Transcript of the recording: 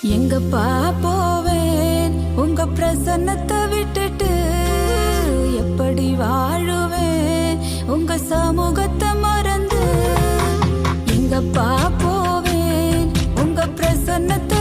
எங்கப்பா போவேன் உங்க பிரசன்னத்தை விட்டுட்டு, எப்படி வாழுவேன் உங்க சமூகத்தை மறந்து. எங்கப்பா போவேன் உங்க பிரசன்னத்தை